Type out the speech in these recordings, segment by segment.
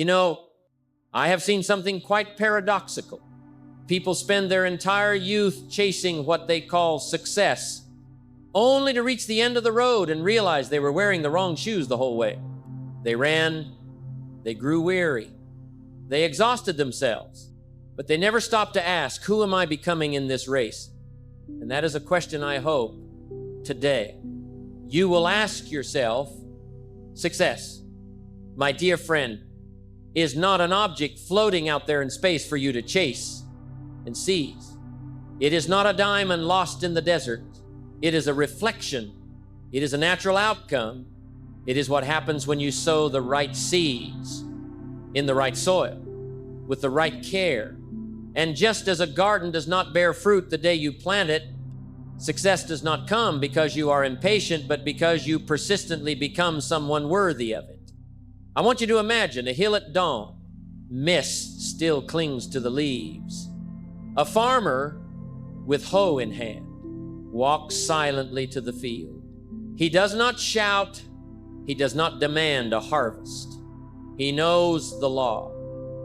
You know, I have seen something quite paradoxical. People spend their entire youth chasing what they call success, only to reach the end of the road and realize they were wearing the wrong shoes the whole way. They ran, they grew weary, they exhausted themselves, but they never stopped to ask, who am I becoming in this race? And that is a question I hope today you will ask yourself. Success, my dear friend, is not an object floating out there in space for you to chase and seize. It is not a diamond lost in the desert. It is a reflection. It is a natural outcome. It is what happens when you sow the right seeds in the right soil with the right care. And just as a garden does not bear fruit the day you plant it, success does not come because you are impatient, but because you persistently become someone worthy of it. I want you to imagine a hill at dawn. Mist still clings to the leaves. A farmer with hoe in hand walks silently to the field. He does not shout. He does not demand a harvest. He knows the law.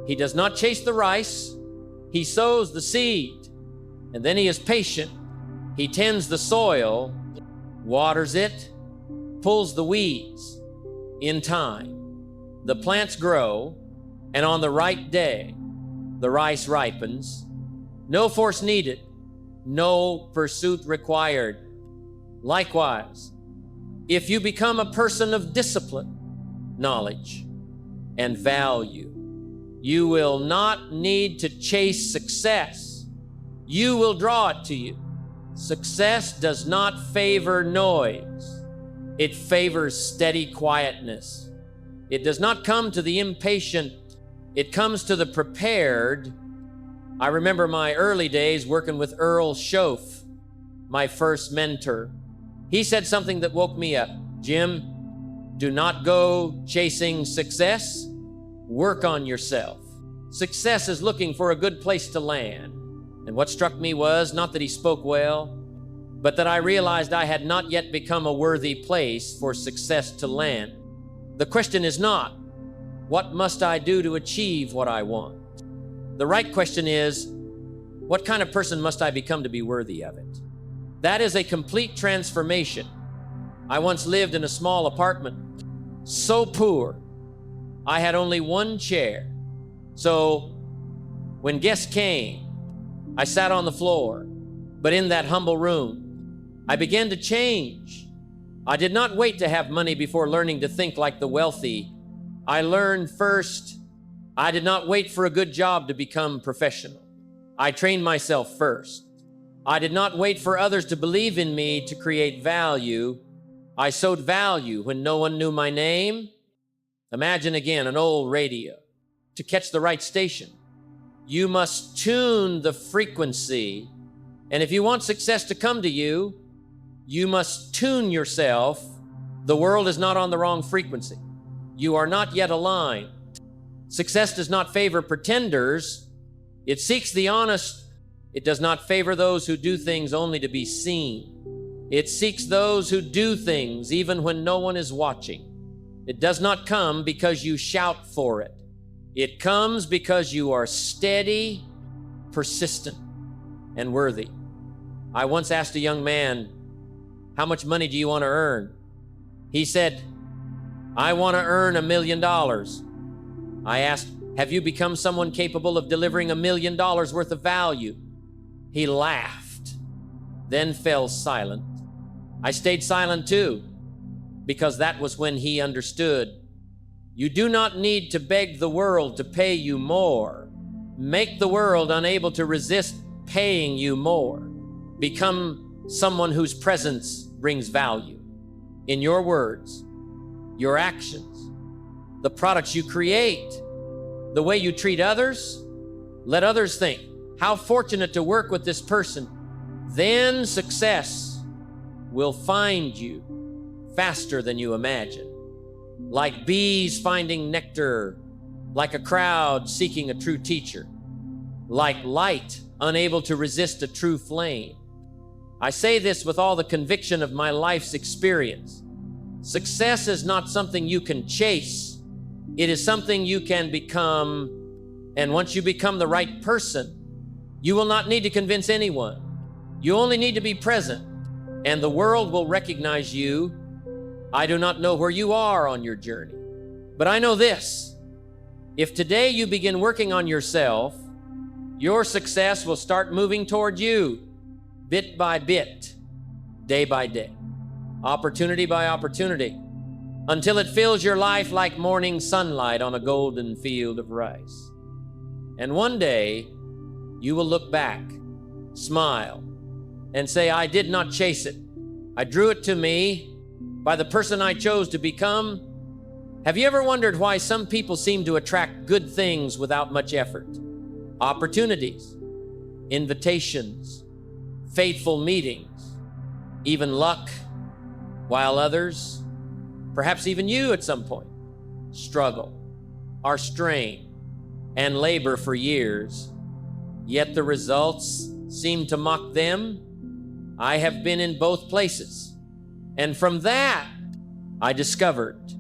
He does not chase the rice. He sows the seed, and then he is patient. He tends the soil, waters it, pulls the weeds. In time, the plants grow, and on the right day, the rice ripens. No force needed, no pursuit required. Likewise, if you become a person of discipline, knowledge, and value, you will not need to chase success. You will draw it to you. Success does not favor noise. It favors steady quietness. It does not come to the impatient. It comes to the prepared. I remember my early days working with Earl Schoaf, my first mentor. He said something that woke me up. Jim, do not go chasing success. Work on yourself. Success is looking for a good place to land. And what struck me was not that he spoke well, but that I realized I had not yet become a worthy place for success to land. The question is not, what must I do to achieve what I want? The right question is, what kind of person must I become to be worthy of it? That is a complete transformation. I once lived in a small apartment, so poor, I had only one chair. So when guests came, I sat on the floor, but in that humble room, I began to change. I did not wait to have money before learning to think like the wealthy. I learned first. I did not wait for a good job to become professional. I trained myself first. I did not wait for others to believe in me to create value. I sowed value when no one knew my name. Imagine again an old radio. To catch the right station, you must tune the frequency. And if you want success to come to you, you must tune yourself. The world is not on the wrong frequency. You are not yet aligned. Success does not favor pretenders. It seeks the honest. It does not favor those who do things only to be seen. It seeks those who do things even when no one is watching. It does not come because you shout for it. It comes because you are steady, persistent, and worthy. I once asked a young man, how much money do you want to earn? He said, I want to earn $1 million. I asked, have you become someone capable of delivering $1 million worth of value? He laughed, then fell silent. I stayed silent too, because that was when he understood. You do not need to beg the world to pay you more. Make the world unable to resist paying you more. Become someone whose presence brings value. In your words, your actions, the products you create, the way you treat others. Let others think, how fortunate to work with this person. Then success will find you faster than you imagine. Like bees finding nectar, like a crowd seeking a true teacher, like light unable to resist a true flame. I say this with all the conviction of my life's experience. Success is not something you can chase. It is something you can become, and once you become the right person, you will not need to convince anyone. You only need to be present, and the world will recognize you. I do not know where you are on your journey, but I know this. If today you begin working on yourself, your success will start moving toward you, bit by bit, day by day, opportunity by opportunity, until it fills your life like morning sunlight on a golden field of rice. And one day, you will look back, smile, and say, I did not chase it. I drew it to me by the person I chose to become. Have you ever wondered why some people seem to attract good things without much effort? Opportunities, invitations, fateful meetings, even luck, while others, perhaps even you at some point, struggle, are strained, and labor for years, yet the results seem to mock them. I have been in both places, and from that, I discovered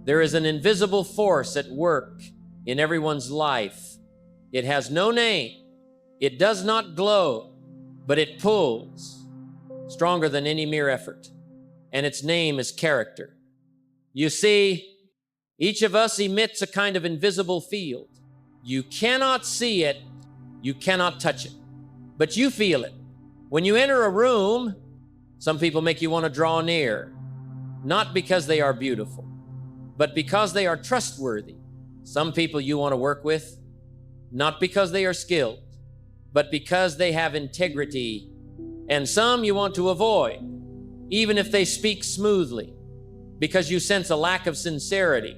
there is an invisible force at work in everyone's life. It has no name. It does not glow, but it pulls stronger than any mere effort, and its name is character. You see, each of us emits a kind of invisible field. You cannot see it, you cannot touch it, but you feel it. When you enter a room, some people make you want to draw near, not because they are beautiful, but because they are trustworthy. Some people you want to work with, not because they are skilled, but because they have integrity. And some you want to avoid, even if they speak smoothly, because you sense a lack of sincerity.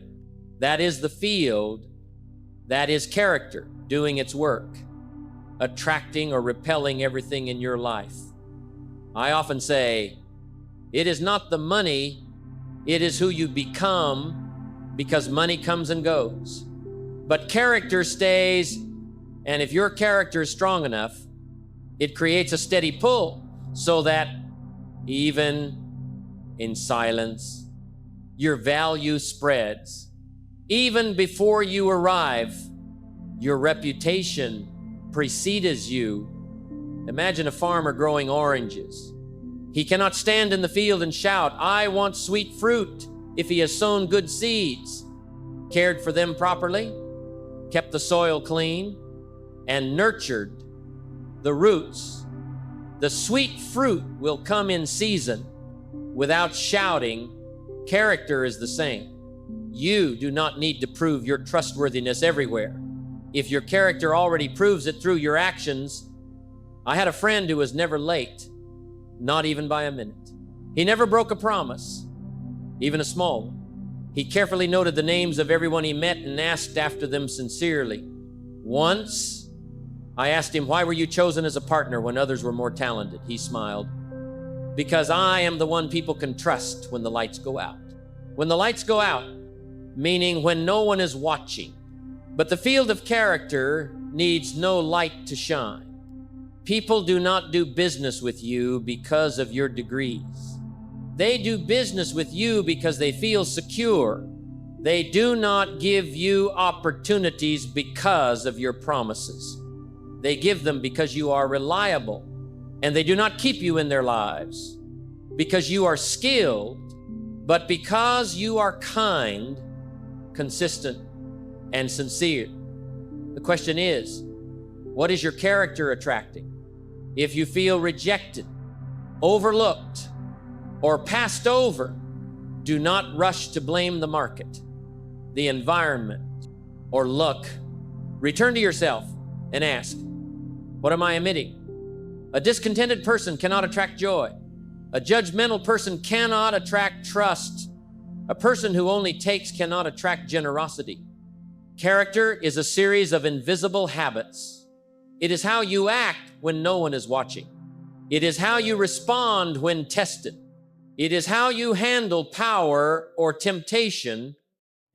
That is the field, that is character doing its work, attracting or repelling everything in your life. I often say, it is not the money, it is who you become, because money comes and goes. But character stays, and if your character is strong enough, it creates a steady pull so that even in silence, your value spreads. Even before you arrive, your reputation precedes you. Imagine a farmer growing oranges. He cannot stand in the field and shout, I want sweet fruit, if he has sown good seeds, cared for them properly, kept the soil clean, and nurtured the roots. The sweet fruit will come in season without shouting. Character is the same. You do not need to prove your trustworthiness everywhere. If your character already proves it through your actions. I had a friend who was never late, not even by a minute. He never broke a promise, even a small one. He carefully noted the names of everyone he met and asked after them sincerely. Once, I asked him, why were you chosen as a partner when others were more talented? He smiled. Because I am the one people can trust when the lights go out. When the lights go out, meaning when no one is watching. But the field of character needs no light to shine. People do not do business with you because of your degrees. They do business with you because they feel secure. They do not give you opportunities because of your promises. They give them because you are reliable, and they do not keep you in their lives because you are skilled, but because you are kind, consistent, and sincere. The question is, what is your character attracting? If you feel rejected, overlooked, or passed over, do not rush to blame the market, the environment, or luck. Return to yourself and ask, what am I emitting? A discontented person cannot attract joy. A judgmental person cannot attract trust. A person who only takes cannot attract generosity. Character is a series of invisible habits. It is how you act when no one is watching. It is how you respond when tested. It is how you handle power or temptation,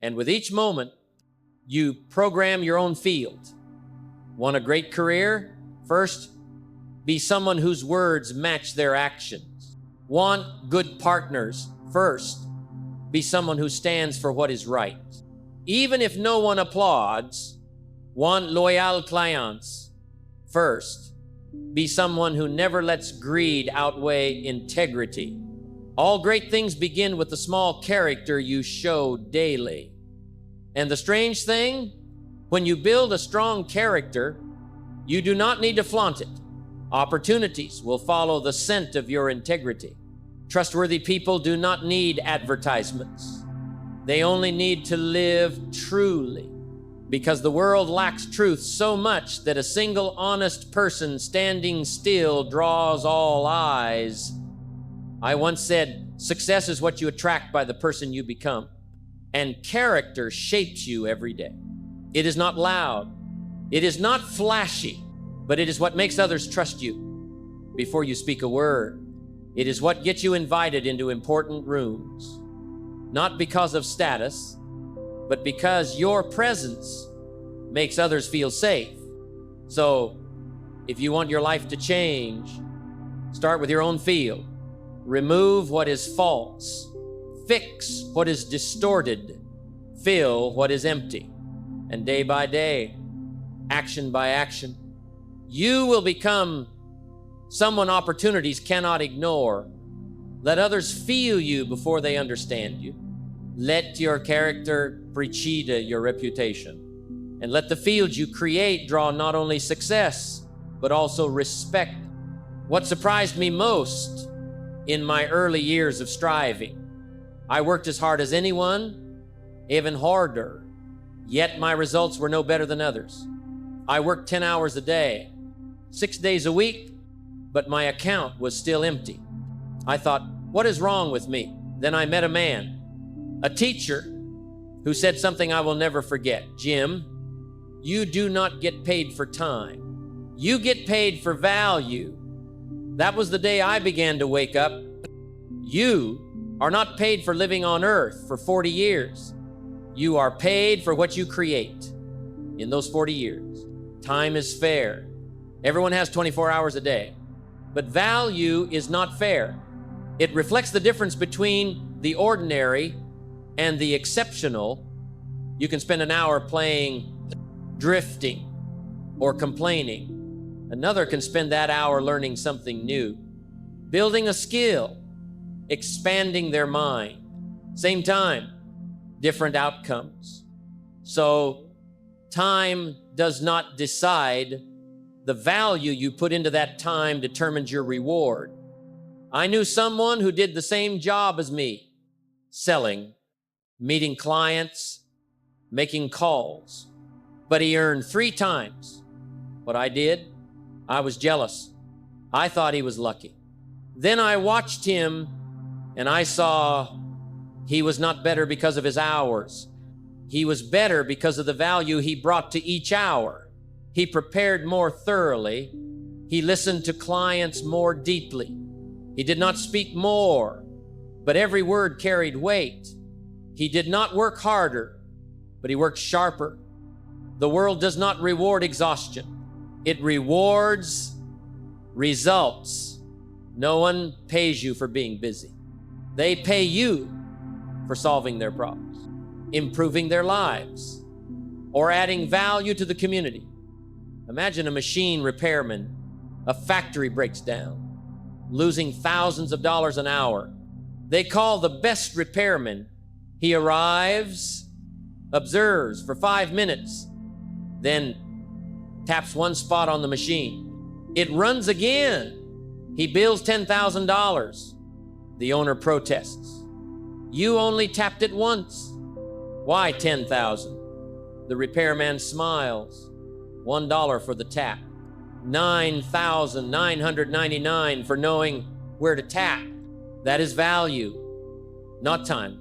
and with each moment, you program your own field. Want a great career? First, be someone whose words match their actions. Want good partners? First, be someone who stands for what is right. Even if no one applauds, want loyal clients. First, be someone who never lets greed outweigh integrity. All great things begin with the small character you show daily. And the strange thing, when you build a strong character, you do not need to flaunt it. Opportunities will follow the scent of your integrity. Trustworthy people do not need advertisements. They only need to live truly, because the world lacks truth so much that a single honest person standing still draws all eyes. I once said, success is what you attract by the person you become, and character shapes you every day. It is not loud. It is not flashy, but it is what makes others trust you before you speak a word. It is what gets you invited into important rooms, not because of status, but because your presence makes others feel safe. So, if you want your life to change, start with your own field. Remove what is false. Fix what is distorted. Fill what is empty. And day by day, action by action, you will become someone opportunities cannot ignore. Let others feel you before they understand you. Let your character precede your reputation. And let the field you create draw not only success, but also respect. What surprised me most in my early years of striving, I worked as hard as anyone, even harder, yet my results were no better than others. I worked 10 hours a day, 6 days a week, but my account was still empty. I thought, what is wrong with me? Then I met a man, a teacher, who said something I will never forget. Jim, you do not get paid for time. You get paid for value. That was the day I began to wake up. You are not paid for living on earth for 40 years. You are paid for what you create in those 40 years. Time is fair. Everyone has 24 hours a day. But value is not fair. It reflects the difference between the ordinary and the exceptional. You can spend an hour playing, drifting, or complaining. Another can spend that hour learning something new, building a skill, expanding their mind. Same time, different outcomes. So time does not decide. The value you put into that time determines your reward. I knew someone who did the same job as me, selling, meeting clients, making calls, but he earned 3 times what I did. I was jealous. I thought he was lucky. Then I watched him and I saw he was not better because of his hours. He was better because of the value he brought to each hour. He prepared more thoroughly. He listened to clients more deeply. He did not speak more, but every word carried weight. He did not work harder, but he worked sharper. The world does not reward exhaustion. It rewards results. No one pays you for being busy. They pay you for solving their problems, improving their lives, or adding value to the community. Imagine a machine repairman. A factory breaks down, losing thousands of dollars an hour. They call the best repairman. He arrives, observes for 5 minutes, then taps one spot on the machine. It runs again. He bills $10,000. The owner protests. You only tapped it once. Why $10,000? The repairman smiles. $1 for the tap. $9,999 for knowing where to tap. That is value, not time,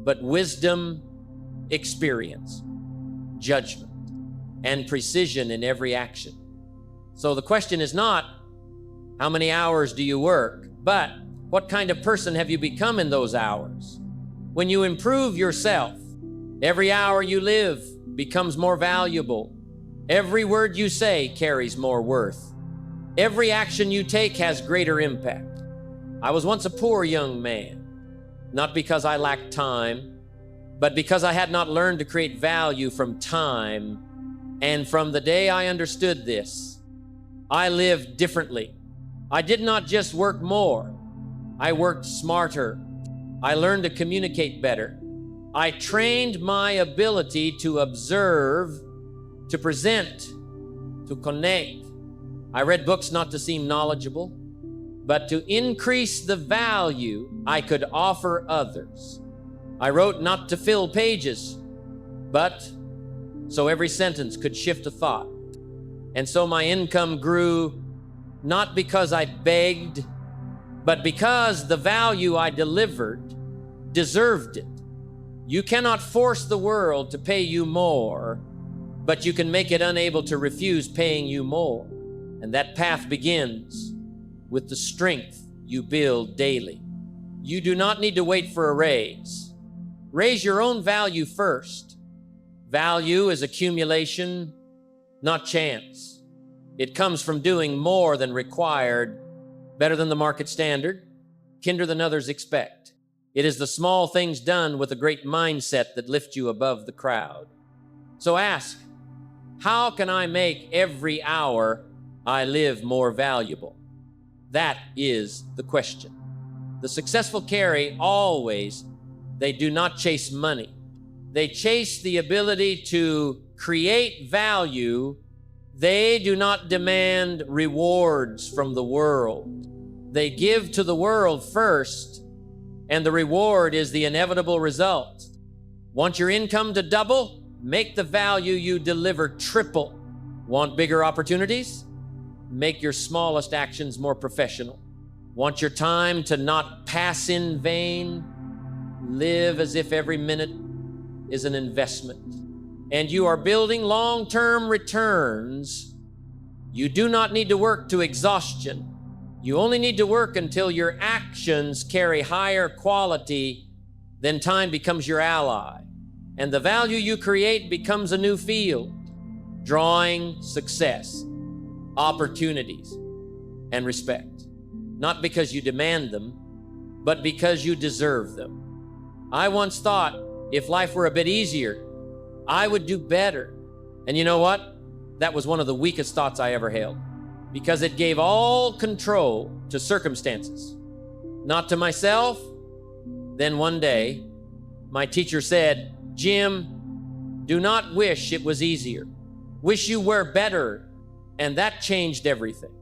but wisdom, experience, judgment, and precision in every action. So the question is not, how many hours do you work, but what kind of person have you become in those hours? When you improve yourself, every hour you live becomes more valuable. Every word you say carries more worth. Every action you take has greater impact. I was once a poor young man, not because I lacked time, but because I had not learned to create value from time. And from the day I understood this, I lived differently. I did not just work more, I worked smarter. I learned to communicate better. I trained my ability to observe, to present, to connect. I read books not to seem knowledgeable, but to increase the value I could offer others. I wrote not to fill pages, but so every sentence could shift a thought. And so my income grew not because I begged, but because the value I delivered deserved it. You cannot force the world to pay you more, but you can make it unable to refuse paying you more. And that path begins with the strength you build daily. You do not need to wait for a raise. Raise your own value first. Value is accumulation, not chance. It comes from doing more than required, better than the market standard, kinder than others expect. It is the small things done with a great mindset that lift you above the crowd. So ask, how can I make every hour I live more valuable? That is the question. The successful carry always, they do not chase money. They chase the ability to create value. They do not demand rewards from the world. They give to the world first, and the reward is the inevitable result. Want your income to double? Make the value you deliver triple. Want bigger opportunities? Make your smallest actions more professional. Want your time to not pass in vain? Live as if every minute is an investment. And you are building long-term returns. You do not need to work to exhaustion. You only need to work until your actions carry higher quality. Then time becomes your ally, and the value you create becomes a new field, drawing success, opportunities, and respect. Not because you demand them, but because you deserve them. I once thought if life were a bit easier, I would do better. And you know what? That was one of the weakest thoughts I ever held, because it gave all control to circumstances, not to myself. Then one day, my teacher said, "Jim, do not wish it was easier. Wish you were better." And that changed everything.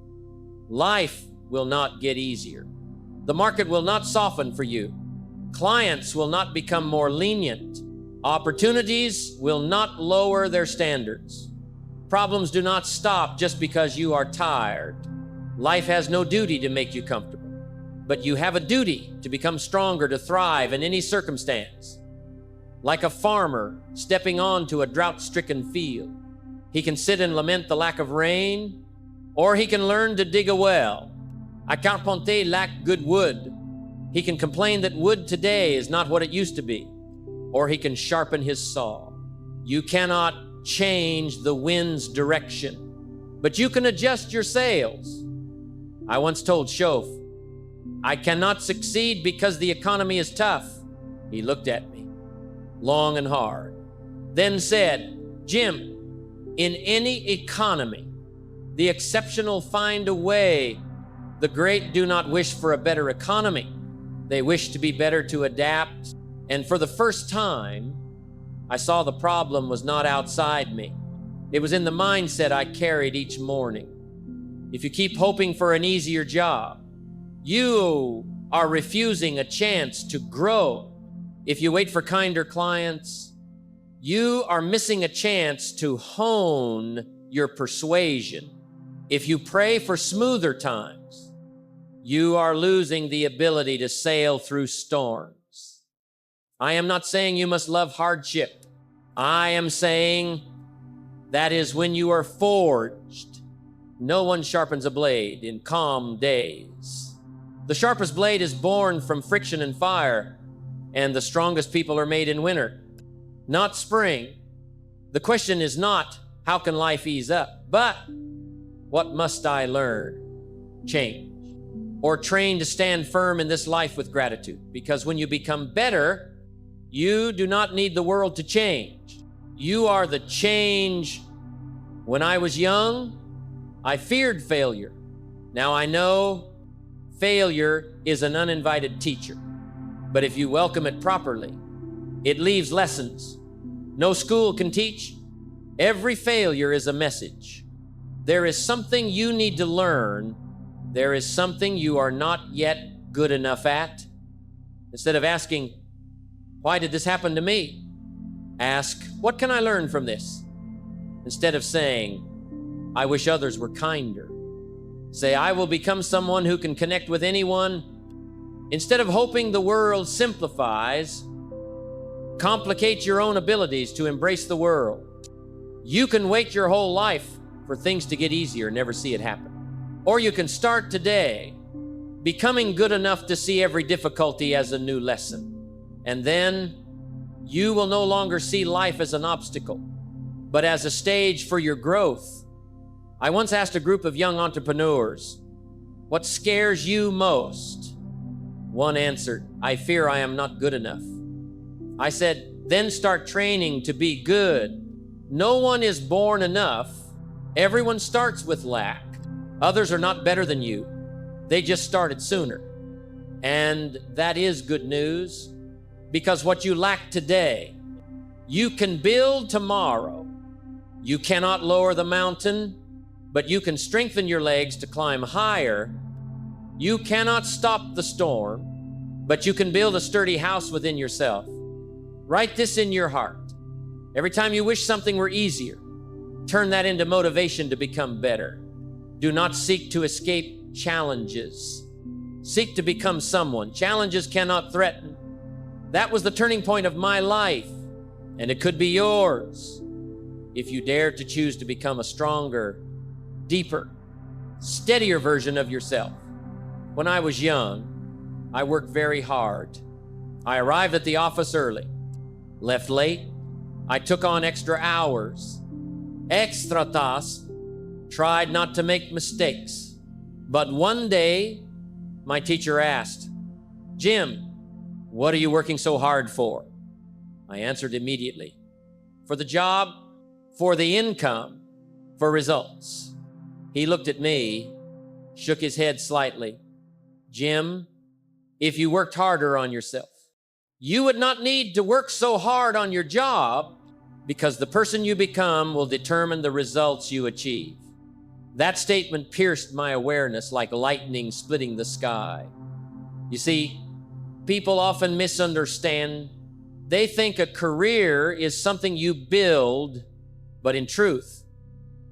Life will not get easier. The market will not soften for you. Clients will not become more lenient. Opportunities will not lower their standards. Problems do not stop just because you are tired. Life has no duty to make you comfortable, but you have a duty to become stronger, to thrive in any circumstance. Like a farmer stepping onto a drought-stricken field, he can sit and lament the lack of rain, or he can learn to dig a well. A carpentier lacked good wood. He can complain that wood today is not what it used to be, or he can sharpen his saw. You cannot change the wind's direction, but you can adjust your sails. I once told Shof, "I cannot succeed because the economy is tough." He looked at me long and hard, then said, "Jim, in any economy, the exceptional find a way. The great do not wish for a better economy. They wish to be better, to adapt." And for the first time, I saw the problem was not outside me. It was in the mindset I carried each morning. If you keep hoping for an easier job, you are refusing a chance to grow. If you wait for kinder clients, you are missing a chance to hone your persuasion. If you pray for smoother times, you are losing the ability to sail through storms. I am not saying you must love hardship. I am saying that is when you are forged. No one sharpens a blade in calm days. The sharpest blade is born from friction and fire, and the strongest people are made in winter, not spring. The question is not, how can life ease up, but what must I learn, change, or train to stand firm in this life with gratitude? Because when you become better, You do not need the world to change. You are the change. When I was young, I feared failure. Now I know failure is an uninvited teacher. But if you welcome it properly, it leaves lessons no school can teach. Every failure is a message. There is something you need to learn. There is something you are not yet good enough at. Instead of asking, why did this happen to me? Ask, what can I learn from this? Instead of saying, I wish others were kinder. Say, I will become someone who can connect with anyone. Instead of hoping the world simplifies, complicate your own abilities to embrace the world. You can wait your whole life for things to get easier and never see it happen. Or you can start today, becoming good enough to see every difficulty as a new lesson. And then you will no longer see life as an obstacle, but as a stage for your growth. I once asked a group of young entrepreneurs, what scares you most? One answered, I fear I am not good enough. I said, then start training to be good. No one is born enough. Everyone starts with lack. Others are not better than you. They just started sooner. And that is good news, because what you lack today, you can build tomorrow. You cannot lower the mountain, but you can strengthen your legs to climb higher. You cannot stop the storm, but you can build a sturdy house within yourself. Write this in your heart. Every time you wish something were easier, turn that into motivation to become better. Do not seek to escape challenges. Seek to become someone. Challenges cannot threaten. That was the turning point of my life, and it could be yours if you dare to choose to become a stronger, deeper, steadier version of yourself. When I was young, I worked very hard. I arrived at the office early, left late. I took on extra hours, extra tasks, tried not to make mistakes. But one day, my teacher asked, Jim, what are you working so hard for? I answered immediately, for the job, for the income, for results. He looked at me, shook his head slightly. Jim, if you worked harder on yourself, you would not need to work so hard on your job, because the person you become will determine the results you achieve. That statement pierced my awareness like lightning splitting the sky. You see, people often misunderstand. They think a career is something you build, but in truth,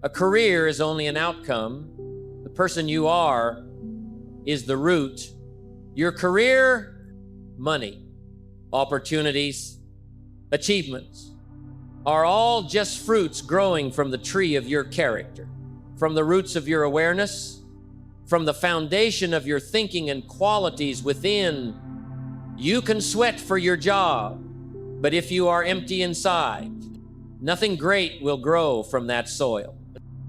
a career is only an outcome. The person you are is the root. Your career, money, opportunities, achievements are all just fruits growing from the tree of your character, from the roots of your awareness, from the foundation of your thinking and qualities within. You can sweat for your job, but if you are empty inside, nothing great will grow from that soil.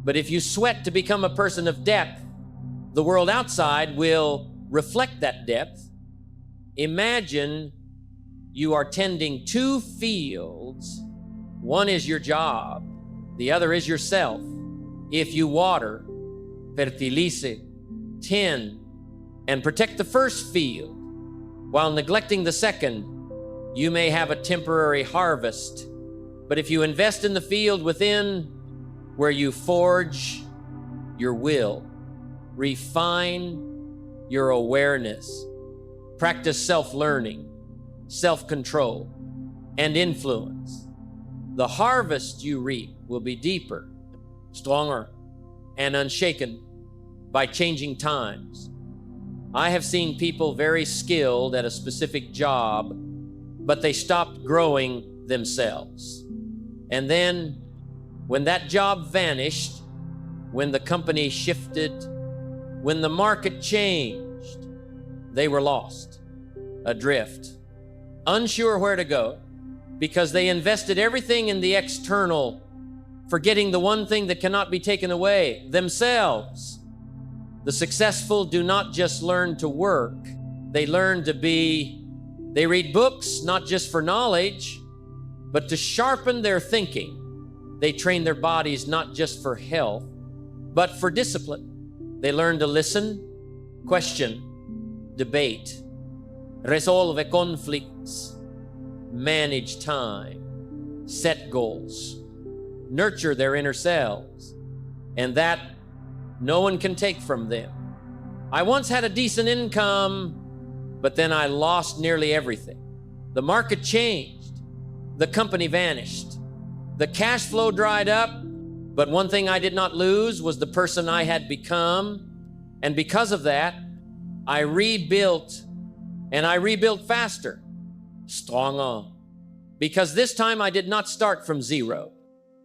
But if you sweat to become a person of depth, the world outside will reflect that depth. Imagine you are tending two fields. One is your job, the other is yourself. If you water, fertilice, tend, and protect the first field, while neglecting the second, you may have a temporary harvest. But if you invest in the field within, where you forge your will, refine your awareness, practice self-learning, self-control, and influence, the harvest you reap will be deeper, stronger, and unshaken by changing times. I have seen people very skilled at a specific job, but they stopped growing themselves. And then, when that job vanished, when the company shifted, when the market changed, they were lost, adrift, unsure where to go, because they invested everything in the external, forgetting the one thing that cannot be taken away, themselves. The successful do not just learn to work, they learn to be They read books not just for knowledge, but to sharpen their thinking. They train their bodies not just for health, but for discipline. They learn to listen, question, debate, resolve conflicts, manage time, set goals, nurture their inner selves, and that no one can take from them. I once had a decent income, but then I lost nearly everything. The market changed. The company vanished. The cash flow dried up, but one thing I did not lose was the person I had become. And because of that, I rebuilt, and I rebuilt faster, strong on. Because this time I did not start from zero.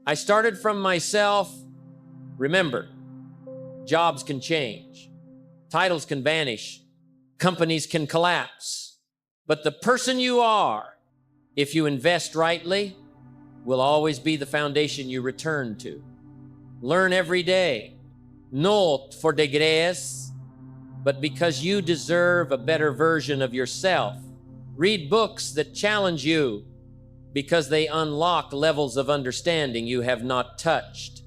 I started from myself. Remember, jobs can change. Titles can vanish. Companies can collapse. But the person you are, if you invest rightly, will always be the foundation you return to. Learn every day, not for degrees, but because you deserve a better version of yourself. Read books that challenge you because they unlock levels of understanding you have not touched.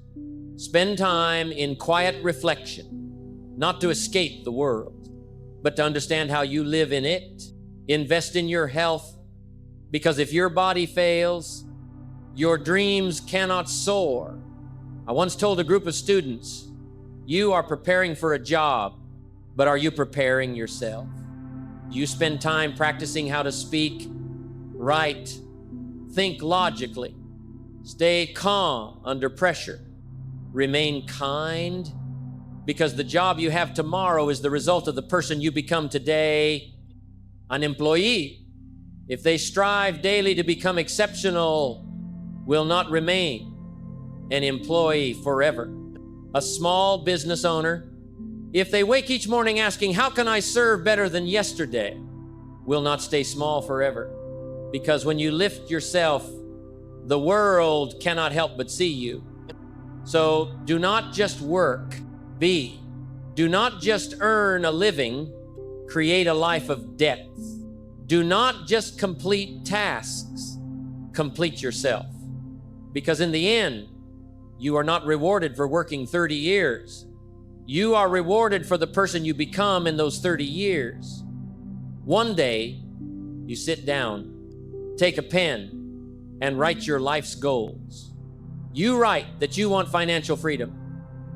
Spend time in quiet reflection, not to escape the world, but to understand how you live in it. Invest in your health, because if your body fails, your dreams cannot soar. I once told a group of students, you are preparing for a job, but are you preparing yourself? Do you spend time practicing how to speak, write, think logically, stay calm under pressure, remain kind? Because the job you have tomorrow is the result of the person you become today. An employee, if they strive daily to become exceptional, will not remain an employee forever. A small business owner, if they wake each morning asking, how can I serve better than yesterday, will not stay small forever. Because when you lift yourself, the world cannot help but see you. So do not just work, be. Do not just earn a living, create a life of depth. Do not just complete tasks, complete yourself. Because in the end, you are not rewarded for working 30 years. You are rewarded for the person you become in those 30 years. One day, you sit down, take a pen, and write your life's goals. You write that you want financial freedom,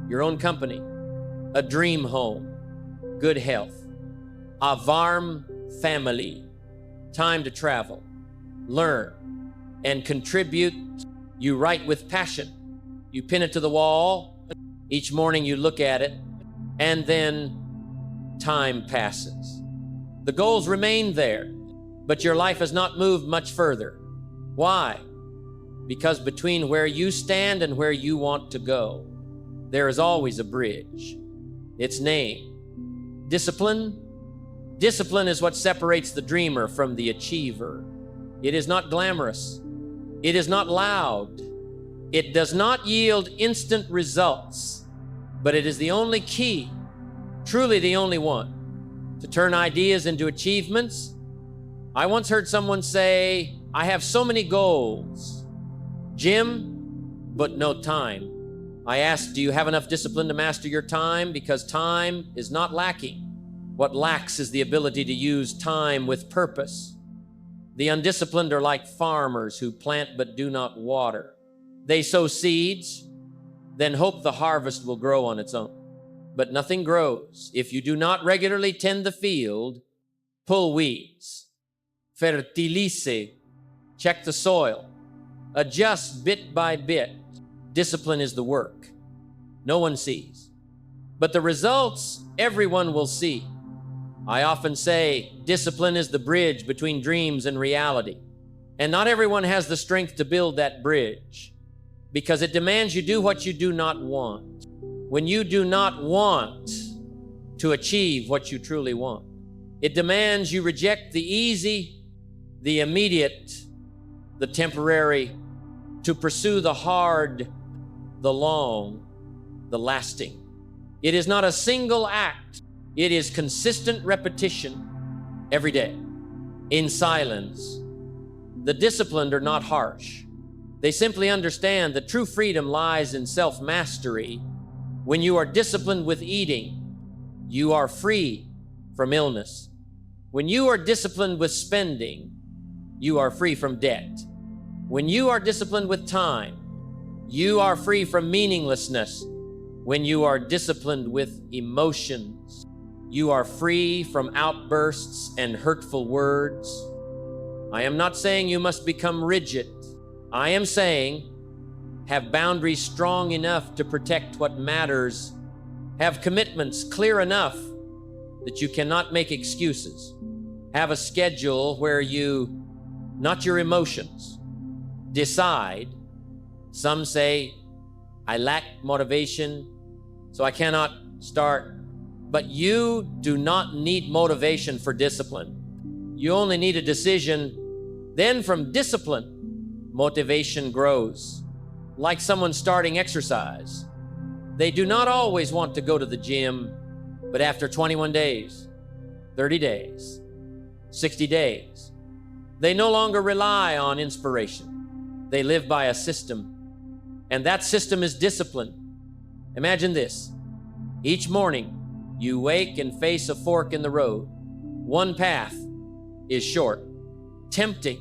your own company, a dream home, good health, a warm family, time to travel, learn, and contribute. You write with passion. You pin it to the wall. Each morning you look at it, and then time passes. The goals remain there, but your life has not moved much further. Why? Because between where you stand and where you want to go, there is always a bridge. Its name, discipline. Discipline is what separates the dreamer from the achiever. It is not glamorous. It is not loud. It does not yield instant results, but it is the only key, truly the only one, to turn ideas into achievements. I once heard someone say, I have so many goals, Jim, but no time. I asked, do you have enough discipline to master your time? Because time is not lacking. What lacks is the ability to use time with purpose. The undisciplined are like farmers who plant but do not water. They sow seeds, then hope the harvest will grow on its own. But nothing grows if you do not regularly tend the field, pull weeds, fertilize, check the soil, adjust bit by bit. Discipline is the work. No one sees. But the results, everyone will see. I often say, discipline is the bridge between dreams and reality. And not everyone has the strength to build that bridge, because it demands you do what you do not want. When you do not want to achieve what you truly want, it demands you reject the easy, the immediate, the temporary, to pursue the hard, the long, the lasting. It is not a single act. It is consistent repetition every day. in silence. The disciplined are not harsh. They simply understand that true freedom lies in self-mastery. When you are disciplined with eating, you are free from illness. When you are disciplined with spending, you are free from debt. When you are disciplined with time, you are free from meaninglessness. When you are disciplined with emotions, you are free from outbursts and hurtful words. I am not saying you must become rigid. I am saying have boundaries strong enough to protect what matters. Have commitments clear enough that you cannot make excuses. Have a schedule where you, not your emotions, decide. Some say, I lack motivation, so I cannot start. But you do not need motivation for discipline. You only need a decision. Then from discipline, motivation grows. Like someone starting exercise. They do not always want to go to the gym, but after 21 days, 30 days, 60 days, they no longer rely on inspiration. They live by a system, and that system is discipline. Imagine this. Each morning, you wake and face a fork in the road. One path is short, tempting,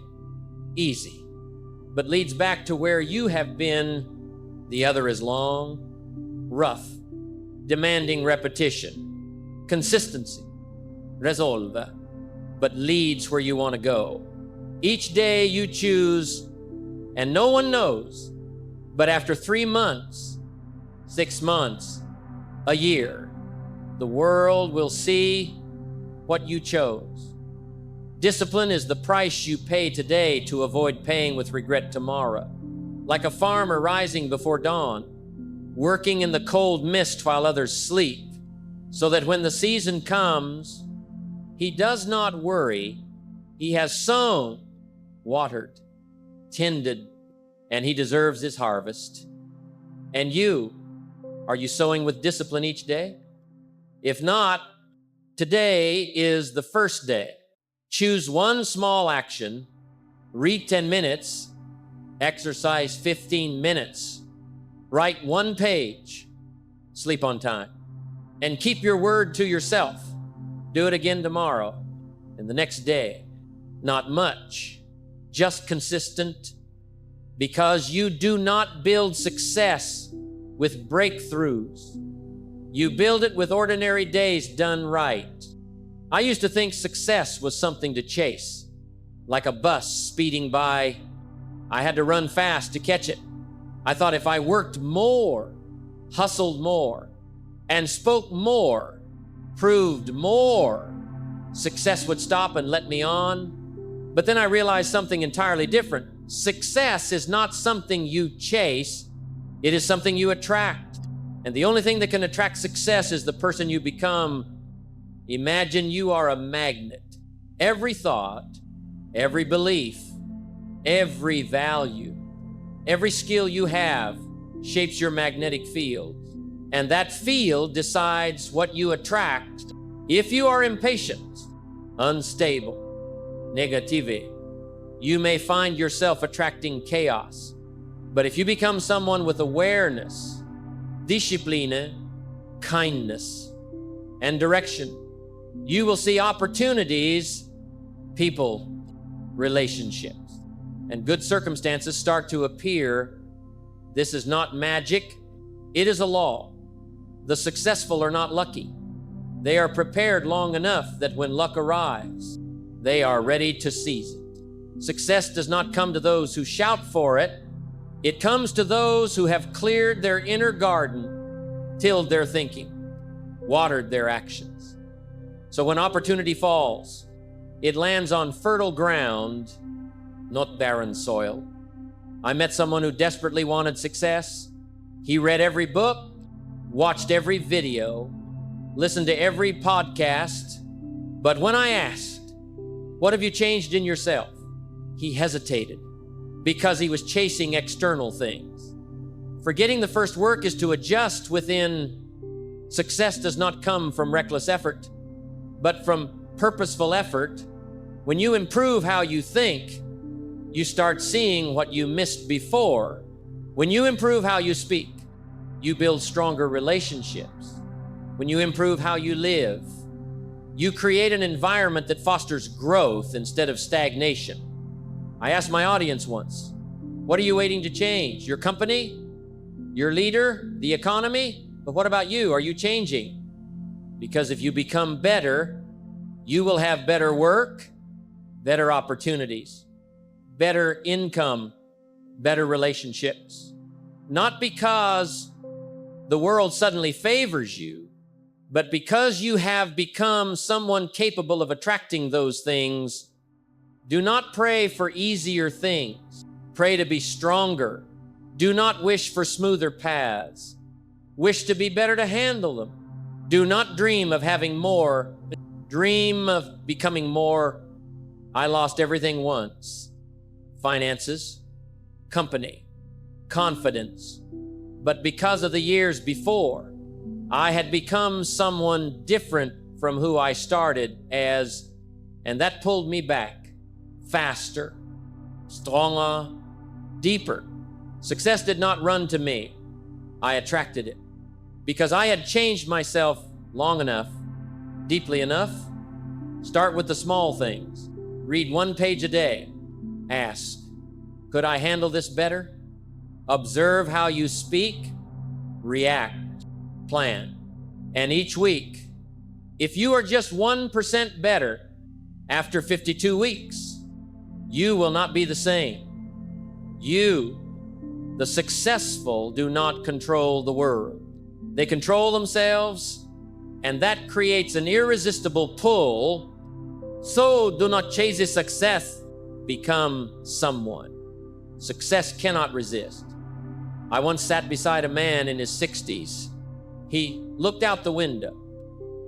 easy, but leads back to where you have been. The other is long, rough, demanding repetition, consistency, resolve, but leads where you want to go. Each day you choose, and no one knows, but after 3 months, 6 months, a year, the world will see what you chose. Discipline is the price you pay today to avoid paying with regret tomorrow. Like a farmer rising before dawn, working in the cold mist while others sleep, so that when the season comes, he does not worry. He has sown, watered, tended, and he deserves his harvest. And you, are you sowing with discipline each day? If not, today is the first day. Choose one small action, read 10 minutes, exercise 15 minutes, write 1 page, sleep on time, and keep your word to yourself. Do it again tomorrow and the next day. Not much, just consistent, because you do not build success with breakthroughs. You build it with ordinary days done right. I used to think success was something to chase. Like a bus speeding by, I had to run fast to catch it. I thought if I worked more, hustled more, and spoke more, proved more, success would stop and let me on. But then I realized something entirely different. Success is not something you chase, it is something you attract. And the only thing that can attract success is the person you become. Imagine you are a magnet. Every thought, every belief, every value, every skill you have shapes your magnetic field. And that field decides what you attract. If you are impatient, unstable, negative, you may find yourself attracting chaos. But if you become someone with awareness, discipline, kindness, and direction, you will see opportunities, people, relationships, and good circumstances start to appear. This is not magic. It is a law. The successful are not lucky. They are prepared long enough that when luck arrives, they are ready to seize it. Success does not come to those who shout for it. It comes to those who have cleared their inner garden, tilled their thinking, watered their actions. So when opportunity falls, it lands on fertile ground, not barren soil. I met someone who desperately wanted success. He read every book, watched every video, listened to every podcast. But when I asked, what have you changed in yourself? He hesitated because he was chasing external things. Forgetting the first work is to adjust within. Success does not come from reckless effort, but from purposeful effort When you improve how you think, you start seeing what you missed before. When you improve how you speak, you build stronger relationships. When you improve how you live, you create an environment that fosters growth instead of stagnation. I asked my audience once, what are you waiting to change? Your company? Your leader? The economy? But what about you? Are you changing? Because if you become better, you will have better work, better opportunities, better income, better relationships. Not because the world suddenly favors you, but because you have become someone capable of attracting those things. Do not pray for easier things. Pray to be stronger. Do not wish for smoother paths. Wish to be better to handle them. Do not dream of having more. Dream of becoming more. I lost everything once. Finances, company, confidence. But because of the years before, I had become someone different from who I started as, and that pulled me back, faster, stronger, deeper. Success did not run to me. I attracted it because I had changed myself long enough, deeply enough. Start with the small things. Read 1 page a day. Ask, could I handle this better? Observe how you speak, react, plan. And each week, if you are just 1% better after 52 weeks, you will not be the same. You, the successful, do not control the world. They control themselves, and that creates an irresistible pull. So do not chase success, become someone. Success cannot resist. I once sat beside a man in his 60s. He looked out the window,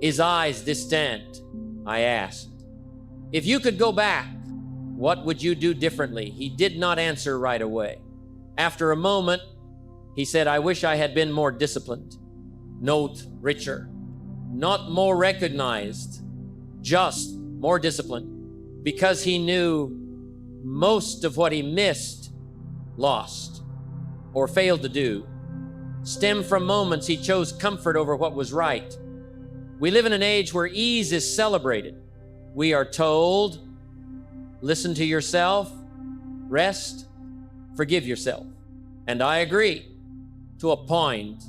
his eyes distant. I asked, if you could go back, what would you do differently? He did not answer right away. After a moment, he said, I wish I had been more disciplined, not richer, not more recognized, just more disciplined, because he knew most of what he missed, lost, or failed to do, stemmed from moments he chose comfort over what was right. We live in an age where ease is celebrated. We are told, listen to yourself, rest, forgive yourself. And I agree to a point.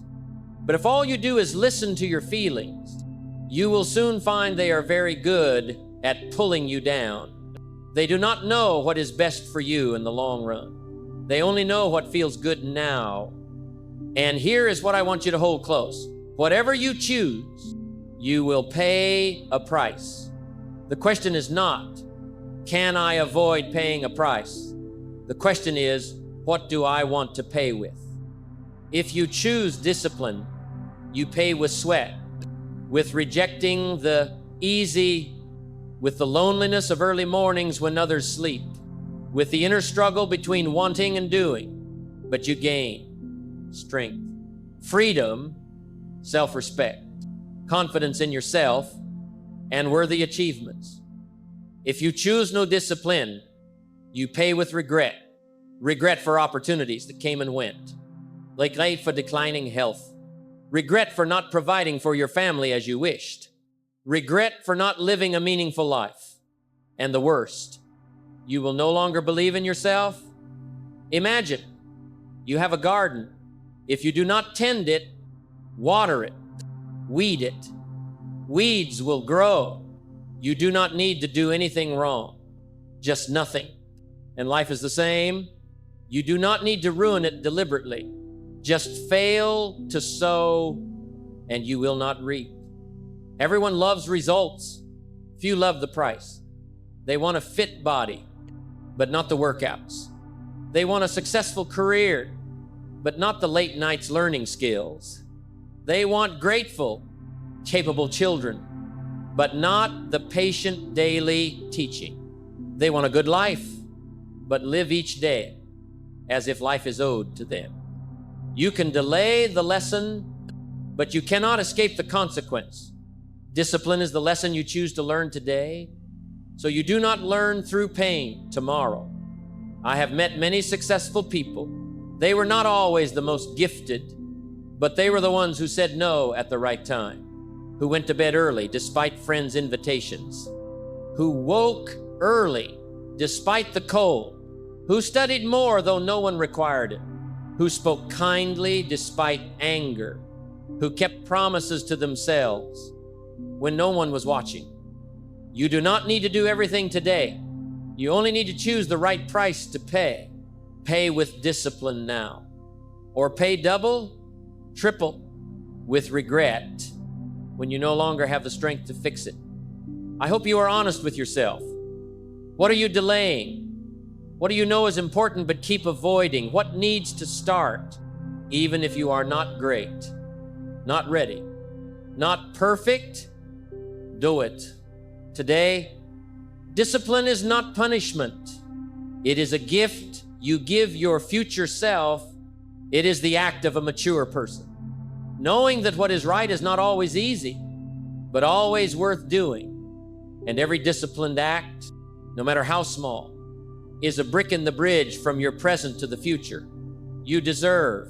But if all you do is listen to your feelings, you will soon find they are very good at pulling you down. They do not know what is best for you in the long run. They only know what feels good now. And here is what I want you to hold close. Whatever you choose, you will pay a price. The question is not, can I avoid paying a price? The question is, what do I want to pay with? If you choose discipline, you pay with sweat, with rejecting the easy, with the loneliness of early mornings when others sleep, with the inner struggle between wanting and doing, but you gain strength, freedom, self-respect, confidence in yourself, and worthy achievements. If you choose no discipline, you pay with regret. Regret for opportunities that came and went. Regret for declining health. Regret for not providing for your family as you wished. Regret for not living a meaningful life. And the worst, you will no longer believe in yourself. Imagine you have a garden. If you do not tend it, water it, weed it, weeds will grow. You do not need to do anything wrong, just nothing. And life is the same. You do not need to ruin it deliberately. Just fail to sow and you will not reap. Everyone loves results. Few love the price. They want a fit body, but not the workouts. They want a successful career, but not the late nights learning skills. They want grateful, capable children, but not the patient daily teaching. They want a good life, but live each day as if life is owed to them. You can delay the lesson, but you cannot escape the consequence. Discipline is the lesson you choose to learn today. so you do not learn through pain tomorrow. I have met many successful people. They were not always the most gifted, but they were the ones who said no at the right time, who went to bed early despite friends' invitations, who woke early despite the cold, who studied more though no one required it, who spoke kindly despite anger, who kept promises to themselves when no one was watching. You do not need to do everything today. You only need to choose the right price to pay. Pay with discipline now, or pay double, triple with regret when you no longer have the strength to fix it. I hope you are honest with yourself. What are you delaying? What do you know is important but keep avoiding? What needs to start, even if you are not great, not ready, not perfect? Do it. Today, discipline is not punishment. It is a gift you give your future self. It is the act of a mature person, knowing that what is right is not always easy, but always worth doing. And every disciplined act, no matter how small, is a brick in the bridge from your present to the future. You deserve